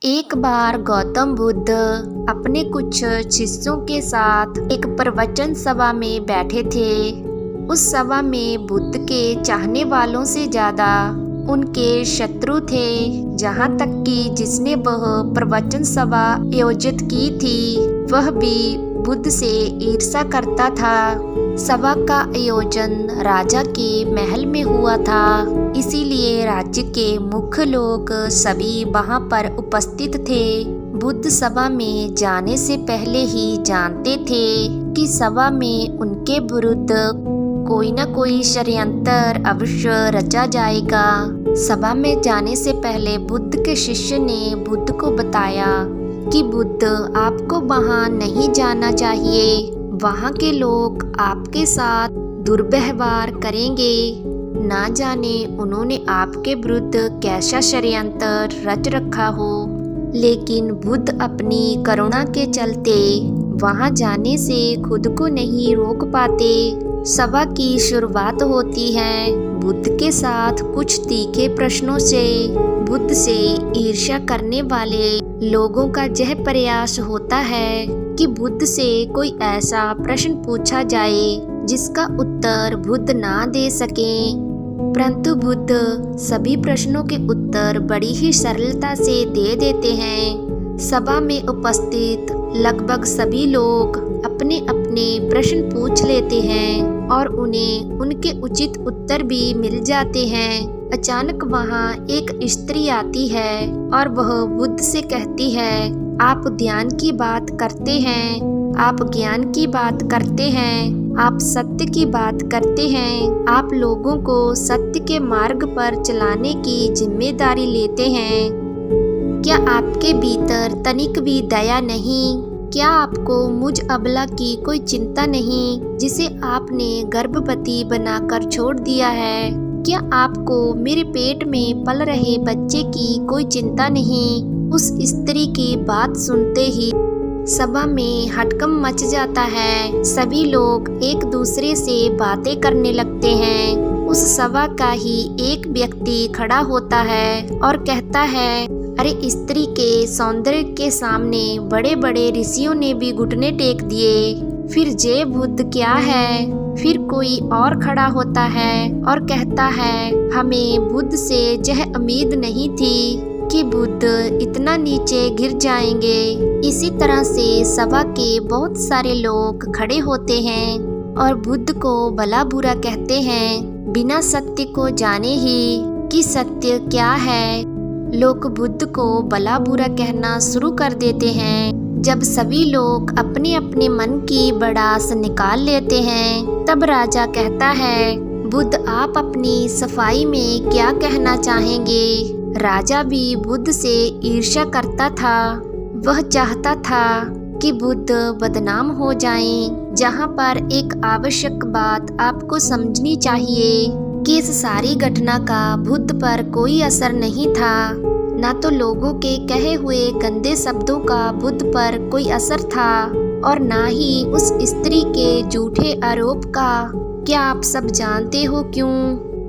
एक बार गौतम बुद्ध अपने कुछ शिष्यों के साथ एक प्रवचन सभा में बैठे थे। उस सभा में बुद्ध के चाहने वालों से ज्यादा उनके शत्रु थे। जहाँ तक कि जिसने वह प्रवचन सभा आयोजित की थी वह भी बुद्ध से ईर्ष्या करता था। सभा का आयोजन राजा के महल में हुआ था, इसीलिए राज्य के मुख्य लोग सभी वहां पर उपस्थित थे। बुद्ध सभा में जाने से पहले ही जानते थे कि सभा में उनके विरुद्ध कोई न कोई षड्यंत्र अवश्य रचा जाएगा। सभा में जाने से पहले बुद्ध के शिष्य ने बुद्ध को बताया कि बुद्ध आपको वहां नहीं जाना चाहिए, वहां के लोग आपके साथ दुर्व्यवहार करेंगे। ना जाने उन्होंने आपके विरुद्ध कैसा षड्यंत्र रच रखा हो। लेकिन बुद्ध अपनी करुणा के चलते वहां जाने से खुद को नहीं रोक पाते। सभा की शुरुआत होती है बुद्ध के साथ कुछ तीखे प्रश्नों से। बुद्ध से ईर्ष्या करने वाले लोगों का यह प्रयास होता है कि बुद्ध से कोई ऐसा प्रश्न पूछा जाए जिसका उत्तर बुद्ध ना दे सके। परंतु बुद्ध सभी प्रश्नों के उत्तर बड़ी ही सरलता से दे देते हैं। सभा में उपस्थित लगभग सभी लोग अपने अपने प्रश्न पूछ लेते हैं और उन्हें उनके उचित उत्तर भी मिल जाते हैं। अचानक वहां एक स्त्री आती है और वह बुद्ध से कहती है, आप ध्यान की बात करते हैं, आप ज्ञान की बात करते हैं, आप सत्य की बात करते हैं, आप लोगों को सत्य के मार्ग पर चलाने की जिम्मेदारी लेते हैं। क्या आपके भीतर तनिक भी दया नहीं? क्या आपको मुझ अबला की कोई चिंता नहीं जिसे आपने गर्भवती बनाकर छोड़ दिया है? क्या आपको मेरे पेट में पल रहे बच्चे की कोई चिंता नहीं? उस स्त्री की बात सुनते ही सभा में हड़कंप मच जाता है। सभी लोग एक दूसरे से बातें करने लगते हैं। उस सभा का ही एक व्यक्ति खड़ा होता है और कहता है, अरे स्त्री के सौंदर्य के सामने बड़े बड़े ऋषियों ने भी घुटने टेक दिए, फिर जय बुद्ध क्या है? फिर कोई और खड़ा होता है और कहता है, हमें बुद्ध से यह उम्मीद नहीं थी कि बुद्ध इतना नीचे गिर जाएंगे। इसी तरह से सभा के बहुत सारे लोग खड़े होते हैं और बुद्ध को भला बुरा कहते हैं, बिना सत्य को जाने ही कि सत्य क्या है। लोग बुद्ध को भला बुरा कहना शुरू कर देते हैं। जब सभी लोग अपने अपने मन की भड़ास निकाल लेते हैं तब राजा कहता है, बुद्ध आप अपनी सफाई में क्या कहना चाहेंगे? राजा भी बुद्ध से ईर्ष्या करता था। वह चाहता था कि बुद्ध बदनाम हो जाएं। जहाँ पर एक आवश्यक बात आपको समझनी चाहिए कि इस सारी घटना का बुद्ध पर कोई असर नहीं था। ना तो लोगों के कहे हुए गंदे शब्दों का बुद्ध पर कोई असर था और ना ही उस स्त्री के झूठे आरोप का। क्या आप सब जानते हो क्यों?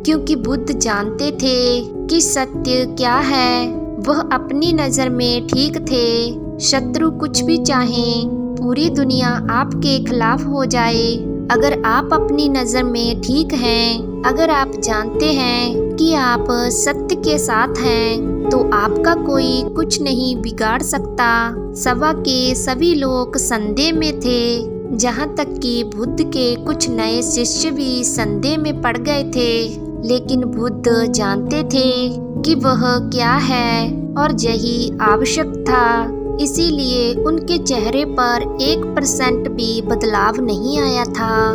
क्योंकि बुद्ध जानते थे कि सत्य क्या है। वह अपनी नजर में ठीक थे। शत्रु कुछ भी चाहें, पूरी दुनिया आपके खिलाफ हो जाए, अगर आप अपनी नजर में ठीक हैं, अगर आप जानते हैं कि आप सत्य के साथ हैं, तो आपका कोई कुछ नहीं बिगाड़ सकता। सभा के सभी लोग संदेह में थे, जहाँ तक कि बुद्ध के कुछ नए शिष्य भी संदेह में पड़ गए थे। लेकिन बुद्ध जानते थे कि वह क्या है और यही आवश्यक था। इसीलिए उनके चेहरे पर 1% भी बदलाव नहीं आया था।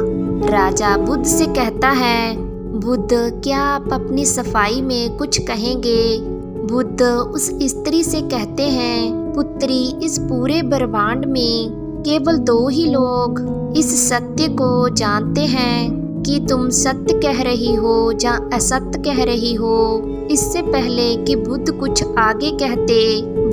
राजा बुद्ध से कहता है, बुद्ध क्या आप अपनी सफाई में कुछ कहेंगे? बुद्ध उस स्त्री से कहते हैं, पुत्री इस पूरे ब्रह्मांड में केवल 2 ही लोग इस सत्य को जानते हैं कि तुम सत्य कह रही हो या असत्य कह रही हो। इससे पहले कि बुद्ध कुछ आगे कहते,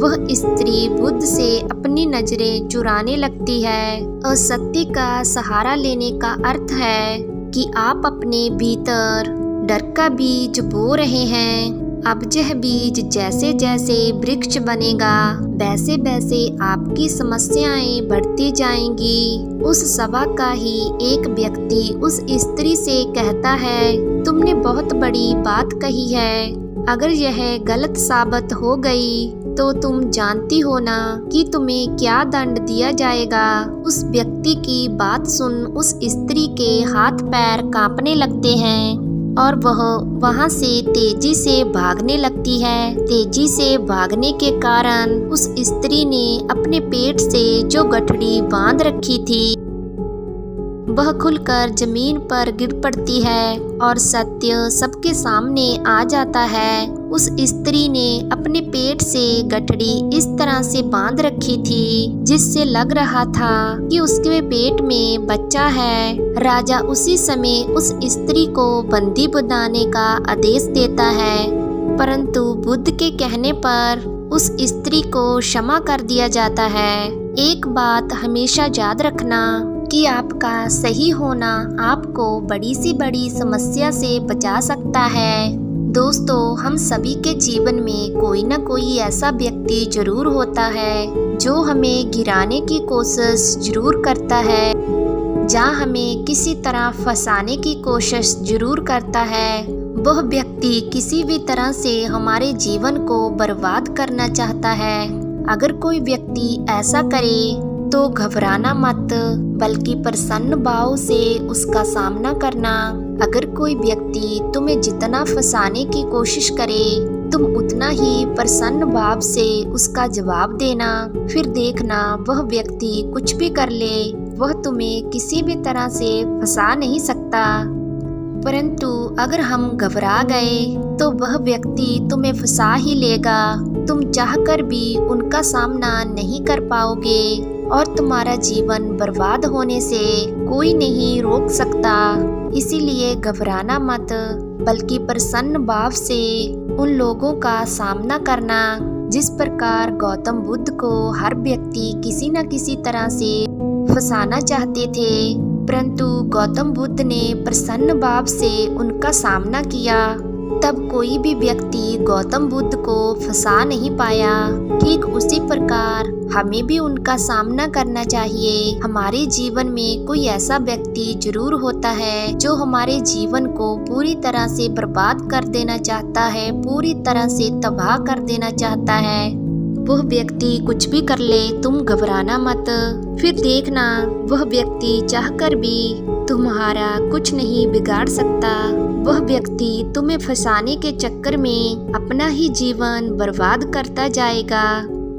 वह स्त्री बुद्ध से अपनी नजरें चुराने लगती है। असत्य का सहारा लेने का अर्थ है कि आप अपने भीतर डर का बीज बो रहे हैं अब यह बीज जैसे जैसे वृक्ष बनेगा वैसे वैसे आपकी समस्याएं बढ़ती जाएंगी। उस सभा का ही एक व्यक्ति उस स्त्री से कहता है, तुमने बहुत बड़ी बात कही है। अगर यह गलत साबित हो गई तो तुम जानती हो ना कि तुम्हें क्या दंड दिया जाएगा। उस व्यक्ति की बात सुन उस स्त्री के हाथ पैर कांपने लगते हैं और वह वहां से तेजी से भागने लगती है। तेजी से भागने के कारण उस स्त्री ने अपने पेट से जो गठड़ी बांध रखी थी वह खुलकर जमीन पर गिर पड़ती है और सत्य सबके सामने आ जाता है। उस स्त्री ने अपने पेट से गठड़ी इस तरह से बांध रखी थी जिससे लग रहा था कि उसके पेट में बच्चा है। राजा उसी समय उस स्त्री को बंदी बनाने का आदेश देता है, परंतु बुद्ध के कहने पर उस स्त्री को क्षमा कर दिया जाता है। एक बात हमेशा याद रखना कि आपका सही होना आपको बड़ी से बड़ी समस्या से बचा सकता है। दोस्तों, हम सभी के जीवन में कोई ना कोई ऐसा व्यक्ति जरूर होता है जो हमें गिराने की कोशिश जरूर करता है, जहाँ हमें किसी तरह फंसाने की कोशिश जरूर करता है। वह व्यक्ति किसी भी तरह से हमारे जीवन को बर्बाद करना चाहता है। अगर कोई व्यक्ति ऐसा करे तो घबराना मत, बल्कि प्रसन्न भाव से उसका सामना करना। अगर कोई व्यक्ति तुम्हें जितना फंसाने की कोशिश करे तुम उतना ही प्रसन्न भाव से उसका जवाब देना। फिर देखना वह व्यक्ति कुछ भी कर ले, वह तुम्हें किसी भी तरह से फंसा नहीं सकता। परंतु अगर हम घबरा गए तो वह व्यक्ति तुम्हें फंसा ही लेगा। तुम चाहकर भी उनका सामना नहीं कर पाओगे और तुम्हारा जीवन बर्बाद होने से कोई नहीं रोक सकता। इसीलिए घबराना मत, बल्कि प्रसन्न भाव से उन लोगों का सामना करना। जिस प्रकार गौतम बुद्ध को हर व्यक्ति किसी न किसी तरह से फंसाना चाहते थे, परंतु गौतम बुद्ध ने प्रसन्न भाव से उनका सामना किया, तब कोई भी व्यक्ति गौतम बुद्ध को फंसा नहीं पाया। ठीक उसी प्रकार हमें भी उनका सामना करना चाहिए। हमारे जीवन में कोई ऐसा व्यक्ति जरूर होता है जो हमारे जीवन को पूरी तरह से बर्बाद कर देना चाहता है, पूरी तरह से तबाह कर देना चाहता है। वह व्यक्ति कुछ भी कर ले, तुम घबराना मत। फिर देखना वह व्यक्ति चाहकर भी तुम्हारा कुछ नहीं बिगाड़ सकता। वह व्यक्ति तुम्हें फंसाने के चक्कर में अपना ही जीवन बर्बाद करता जाएगा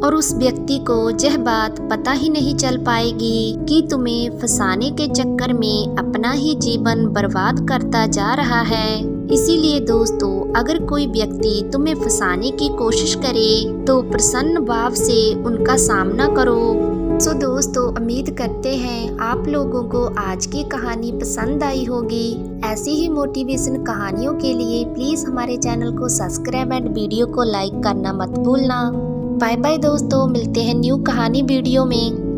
और उस व्यक्ति को यह बात पता ही नहीं चल पाएगी कि तुम्हें फंसाने के चक्कर में अपना ही जीवन बर्बाद करता जा रहा है। इसीलिए दोस्तों, अगर कोई व्यक्ति तुम्हें फंसाने की कोशिश करे तो प्रसन्न भाव से उनका सामना करो। सो दोस्तों, उम्मीद करते हैं आप लोगों को आज की कहानी पसंद आई होगी। ऐसी ही मोटिवेशन कहानियों के लिए प्लीज हमारे चैनल को सब्सक्राइब एंड वीडियो को लाइक करना मत भूलना। बाय बाय दोस्तों, मिलते हैं न्यू कहानी वीडियो में।